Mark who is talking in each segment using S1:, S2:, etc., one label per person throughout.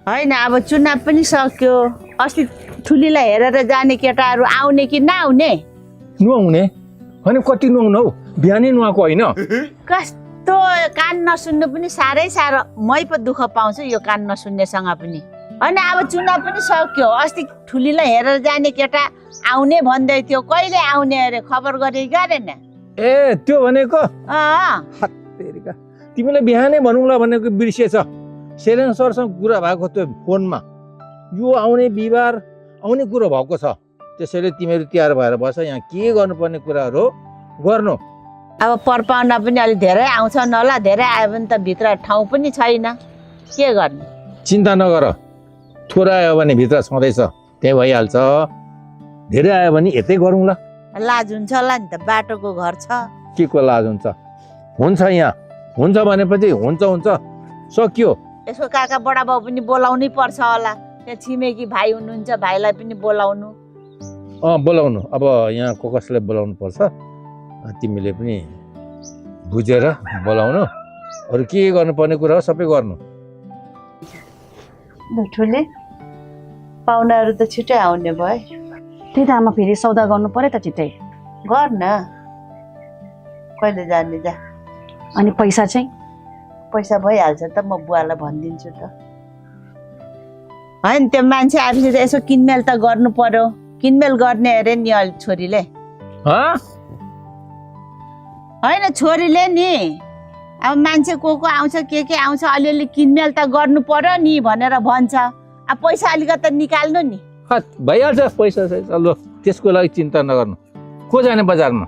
S1: होइन अब चुनाव पनि सक्यो अस्ति ठुलीलाई हेरेर जाने केटाहरू आउने कि नआउने
S2: नुहाउने होइन कति नुहाउनु हौ बिहानै नुहाएको होइन
S1: कस्तो कान नसुन्नु पनि साह्रै साह्रो मै पो दुःख पाउँछु यो कान नसुन्नेसँग पनि होइन अब चुनाव पनि सक्यो अस्ति ठुलीलाई हेरेर जाने केटा आउने भन्दै थियो कहिले आउने अरे खबर गरे गरेन
S2: ए त्यो भनेको
S1: अँ
S2: हत्तेरिका तिमीलाई बिहानै भनौँला भनेको बिर्सिएछ सेलेन सरसँग कुरा भएको त्यो फोनमा यो आउने बिहिबार आउने कुरो भएको छ त्यसैले तिमीहरू तयार भएर बस यहाँ के गर्नुपर्ने कुराहरू गर्नु
S1: अब परपाउना पनि अलिक धेरै आउँछन् होला धेरै आयो भने त भित्र ठाउँ पनि छैन के गर्नु
S2: चिन्ता नगर थोरै आयो भने भित्र छँदैछ त्यही भइहाल्छ धेरै आयो भने यतै गरौँला
S1: लाज हुन्छ होला नि त बाटोको घर छ
S2: के को लाज हुन्छ यहाँ हुन्छ भनेपछि हुन्छ सकियो
S1: यसको काका बडा बाउ पनि बोलाउनै पर्छ होला त्यहाँ छिमेकी भाइ हुनुहुन्छ भाइलाई पनि बोलाउनु
S2: बोलाउनु अब यहाँ कसलाई बोलाउनु पर्छ तिमीले पनि बुझेर बोलाउनु अरू के गर्नुपर्ने कुरा हो सबै गर्नु
S1: ठुले पाहुनाहरू त छिटै आउने भयो
S3: त्यही त आमा फेरि सौदा गर्नु पर्यो त छिट्टै
S1: गर्न कहिले जाने जा
S3: अनि पैसा चाहिँ
S1: पैसा भइहाल्छ त म बुवालाई भनिदिन्छु त होइन त्यो मान्छे आएपछि त यसो किनमेल त गर्नु पर्यो किनमेल गर्ने अरे नि छोरीले होइन छोरीले नि अब मान्छे को आउँछ के आउँछ अलिअलि किनमेल त गर्नु पर्यो नि भनेर भन्छ अब पैसा अलिकति निकाल्नु नि
S2: भइहाल्छ पैसा ल त्यसको लागि चिन्ता नगर्नु को जाने बजारमा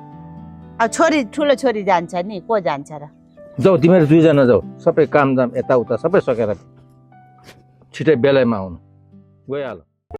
S1: अब छोरी ठुलो छोरी जान्छ नि को जान्छ र
S2: जाऊ तिमीहरू दुईजना जाऊ सबै कामदाम यताउता सबै सकेर छिटै बेलैमा आउनु गइहाल